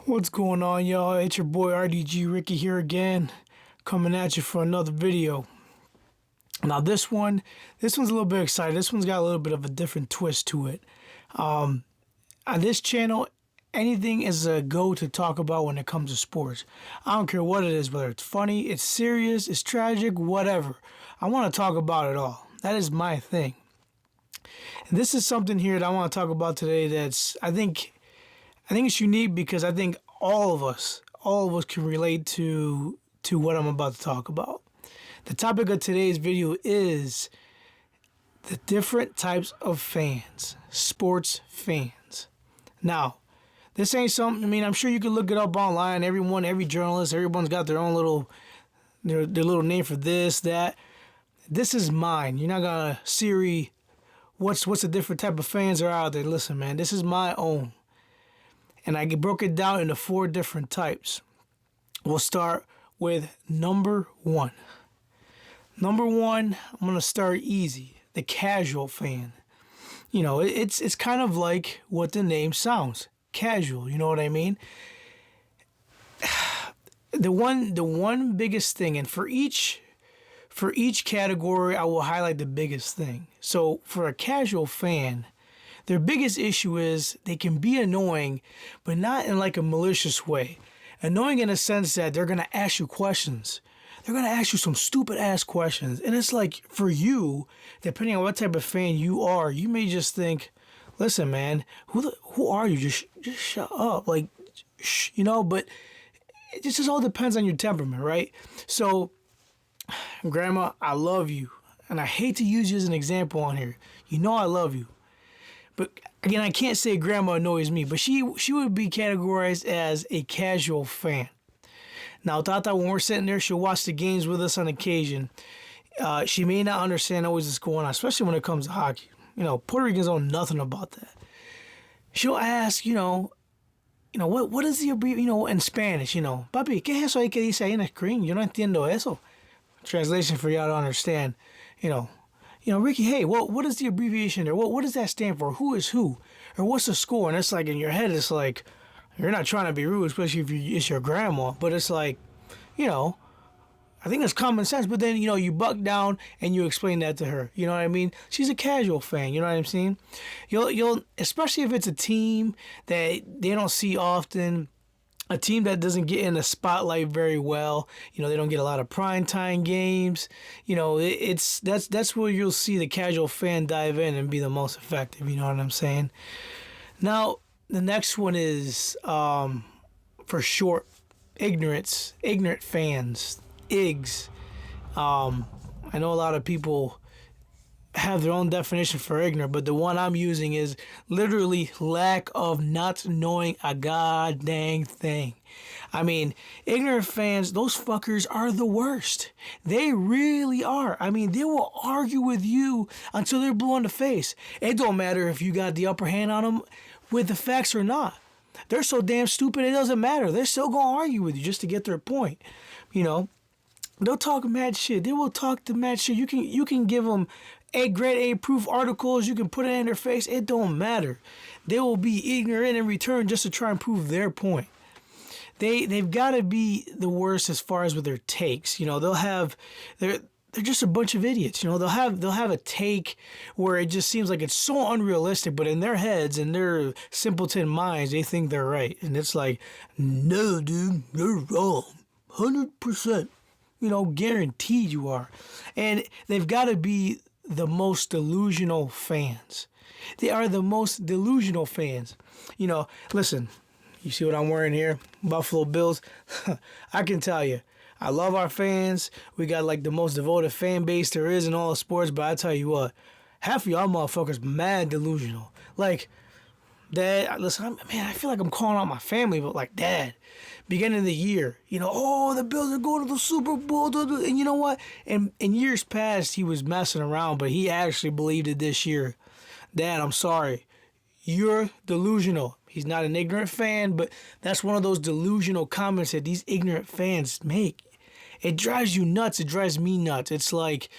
What's going on, y'all? It's your boy RDG Ricky here again, coming at you for another video. Now this one's a little bit exciting. This one's got a little bit of a different twist to it. On this channel, anything is a go to talk about when it comes to sports. I don't care what it is, whether it's funny, it's serious, it's tragic, whatever. I want to talk about it all. That is my thing. And this is something here that I want to talk about today that's I think it's unique because I think all of us can relate to what I'm about to talk about. The topic of today's video is the different types of fans, sports fans. Now, this ain't something, I'm sure you can look it up online. Every journalist, everyone's got their own their little name for this, that. This is mine. You're not gonna Siri, what's the different type of fans are out there. Listen, man, this is my own. And I broke it down into 4 different types. We'll start with number 1. Number 1, I'm going to start easy. The casual fan. You know, it's kind of like what the name sounds. Casual, you know what I mean? The one biggest thing, and for each category, I will highlight the biggest thing. So for a casual fan, their biggest issue is they can be annoying, but not in like a malicious way. Annoying in a sense that they're going to ask you questions. They're going to ask you some stupid ass questions. And it's like, for you, depending on what type of fan you are, you may just think, listen, man, who are you? Just shut up. Like, but it just all depends on your temperament, right? So, Grandma, I love you. And I hate to use you as an example on here. You know I love you. But again, I can't say Grandma annoys me, but she would be categorized as a casual fan. Now, Tata, when we're sitting there, she'll watch the games with us on occasion. She may not understand always what's going on, especially when it comes to hockey. Puerto Ricans know nothing about that. She'll ask, what is the abbreviation, in Spanish, Papi, ¿qué es eso ahí que dice ahí en el screen? Yo no entiendo eso. Translation for y'all to understand, Ricky, hey, what is the abbreviation there? What does that stand for? Who is who? Or what's the score? And it's like, in your head, it's like, you're not trying to be rude, especially if it's your grandma. But it's like, I think it's common sense. But then, you buck down and you explain that to her. You know what I mean? She's a casual fan. You know what I'm saying? You'll especially if it's a team that they don't see often. A team that doesn't get in the spotlight very well, they don't get a lot of primetime games. That's where you'll see the casual fan dive in and be the most effective. You know what I'm saying? Now, the next one is, for short, ignorant fans, IGs. I know a lot of people have their own definition for ignorant, but the one I'm using is literally lack of not knowing a god dang thing. Ignorant fans, those fuckers are the worst. They really are. They will argue with you until they're blue in the face. It don't matter if you got the upper hand on them with the facts or not. They're so damn stupid it doesn't matter. They're still gonna argue with you just to get their point. They'll talk mad shit. They will talk the mad shit. You can give them grade A proof articles. You can put it in their face. It don't matter. They will be ignorant in return just to try and prove their point. They've got to be the worst as far as with their takes. They're just a bunch of idiots. They'll have a take where it just seems like it's so unrealistic, but in their heads and their simpleton minds, they think they're right. And it's like, no, dude, you're wrong. 100%. Guaranteed you are. And they've got to be the most delusional fans. They are the most delusional fans. Listen, you see what I'm wearing here? Buffalo Bills. I can tell you, I love our fans. We got like the most devoted fan base there is in all of sports, but I tell you what, half of y'all motherfuckers mad delusional. Like, Dad, listen, I feel like I'm calling out my family, but like, Dad, beginning of the year, the Bills are going to the Super Bowl, and you know what? And in years past, he was messing around, but he actually believed it this year. Dad, I'm sorry. You're delusional. He's not an ignorant fan, but that's one of those delusional comments that these ignorant fans make. It drives you nuts. It drives me nuts. It's like,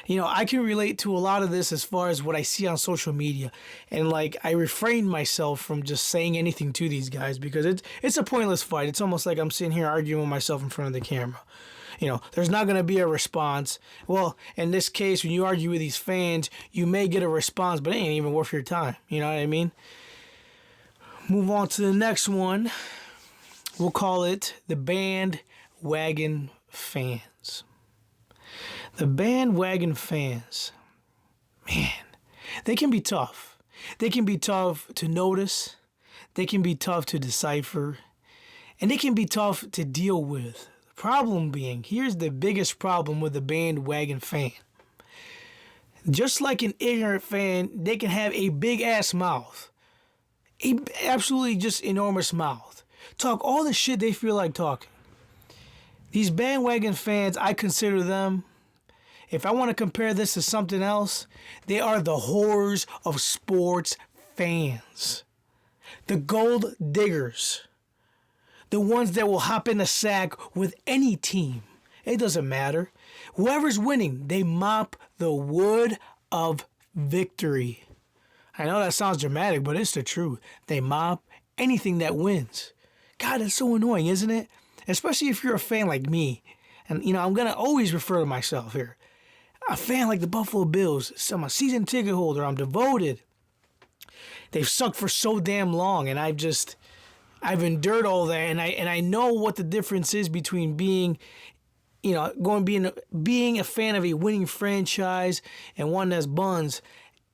I can relate to a lot of this as far as what I see on social media, and like I refrain myself from just saying anything to these guys because it's a pointless fight. It's almost like I'm sitting here arguing with myself in front of the camera. There's not going to be a response. Well, in this case, when you argue with these fans, you may get a response, but it ain't even worth your time. You know what I mean? Move on to the next one. We'll call it the Bandwagon Fans. The Bandwagon Fans, man, they can be tough. They can be tough to notice. They can be tough to decipher. And they can be tough to deal with. The problem being, here's the biggest problem with the Bandwagon Fan. Just like an ignorant fan, they can have a big-ass mouth. A absolutely just enormous mouth. Talk all the shit they feel like talking. These Bandwagon Fans, I consider them, if I want to compare this to something else, they are the whores of sports fans. The gold diggers. The ones that will hop in the sack with any team. It doesn't matter. Whoever's winning, they mop the wood of victory. I know that sounds dramatic, but it's the truth. They mop anything that wins. God, it's so annoying, isn't it? Especially if you're a fan like me. And, I'm going to always refer to myself here. A fan like the Buffalo Bills. I'm a season ticket holder. I'm devoted. They've sucked for so damn long, and I've endured all that, and I know what the difference is between being a fan of a winning franchise and one that's buns,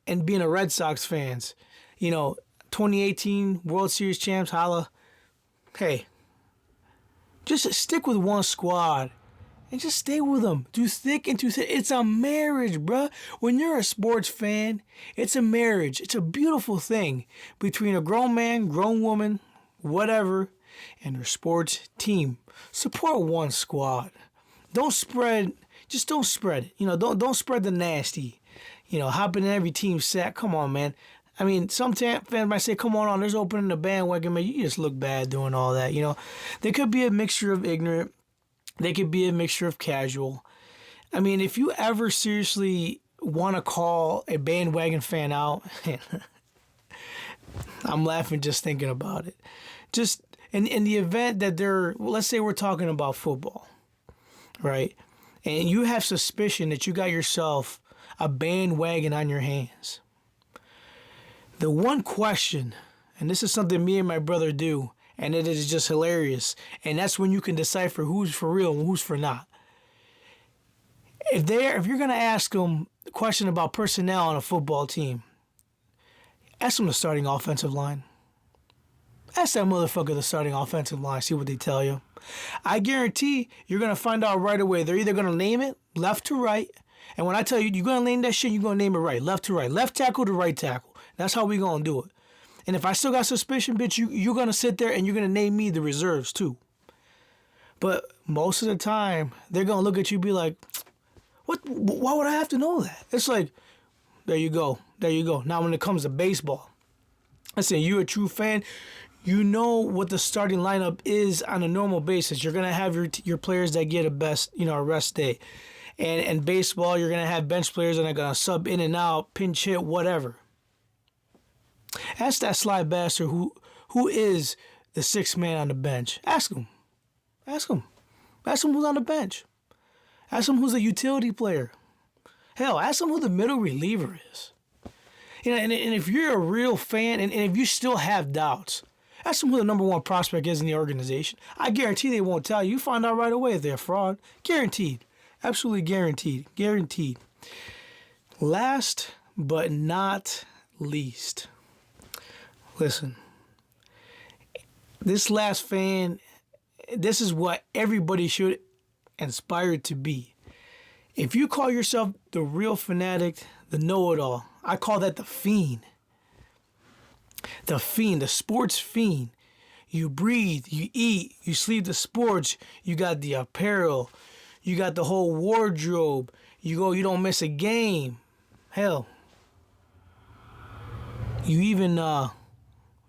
and being a Red Sox fans. 2018 World Series champs, holla. Hey, just stick with one squad. And just stay with them. Too thick and too thin. It's a marriage, bruh. When you're a sports fan, it's a marriage. It's a beautiful thing between a grown man, grown woman, whatever, and their sports team. Support one squad. Don't spread it. Don't spread the nasty. Hopping in every team sack. Come on, man. I mean, some fans might say, come on, there's opening the bandwagon, man. You just look bad doing all that. There could be a mixture of ignorant. They could be a mixture of casual. I mean, if you ever seriously want to call a bandwagon fan out, I'm laughing just thinking about it. Just in the event that let's say we're talking about football, right? And you have suspicion that you got yourself a bandwagon on your hands. The one question, and this is something me and my brother do, and it is just hilarious. And that's when you can decipher who's for real and who's for not. If you're going to ask them a question about personnel on a football team, ask them the starting offensive line. Ask that motherfucker the starting offensive line. See what they tell you. I guarantee you're going to find out right away. They're either going to name it left to right. And when I tell you, you're going to name that shit, you're going to name it right. Left to right. Left tackle to right tackle. That's how we going to do it. And if I still got suspicion, bitch, you're going to sit there and you're going to name me the reserves too. But most of the time, they're going to look at you and be like, "What? Why would I have to know that?" It's like, there you go. Now when it comes to baseball, I say you're a true fan. You know what the starting lineup is on a normal basis. You're going to have your players that get a rest day. And in baseball, you're going to have bench players that are going to sub in and out, pinch hit, whatever. Ask that sly bastard who is the sixth man on the bench. Ask him. Ask him who's on the bench. Ask him who's a utility player. Hell, ask him who the middle reliever is. And if you're a real fan and if you still have doubts, ask them who the number one prospect is in the organization. I guarantee they won't tell you. You find out right away if they're a fraud. Guaranteed. Absolutely guaranteed. Guaranteed. Last but not least. Listen, this last fan, this is what everybody should aspire to be. If you call yourself the real fanatic, the know-it-all, I call that the fiend. The fiend, the sports fiend. You breathe, you eat, you sleep the sports, you got the apparel, you got the whole wardrobe, you don't miss a game. Hell, you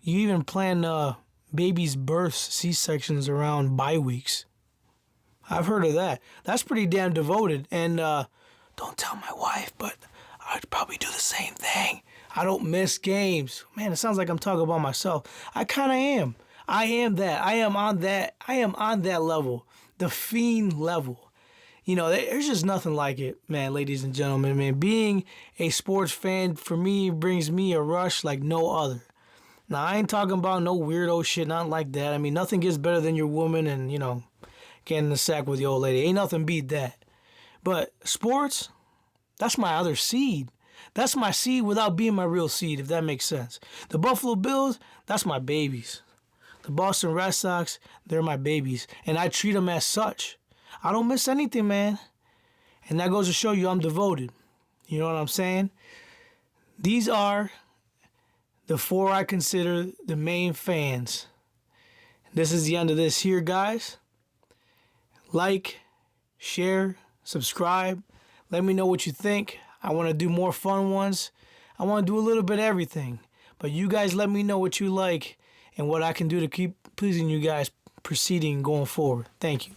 even plan babies' births, C-sections around bye weeks. I've heard of that. That's pretty damn devoted. And Don't tell my wife, but I'd probably do the same thing. I don't miss games. Man, it sounds like I'm talking about myself. I kind of am. I am that. I am on that level. The fiend level. You know, there's just nothing like it, man, ladies and gentlemen, man. Being a sports fan, for me, brings me a rush like no other. Now, I ain't talking about no weirdo shit, nothing like that. I mean, nothing gets better than your woman and, you know, getting in the sack with your old lady. Ain't nothing beat that. But sports, that's my other seed. That's my seed without being my real seed, if that makes sense. The Buffalo Bills, that's my babies. The Boston Red Sox, they're my babies. And I treat them as such. I don't miss anything, man. And that goes to show you I'm devoted. You know what I'm saying? These are the four I consider the main fans. This is the end of this here, guys. Like, share, subscribe. Let me know what you think. I want to do more fun ones. I want to do a little bit of everything. But you guys let me know what you like and what I can do to keep pleasing you guys proceeding going forward. Thank you.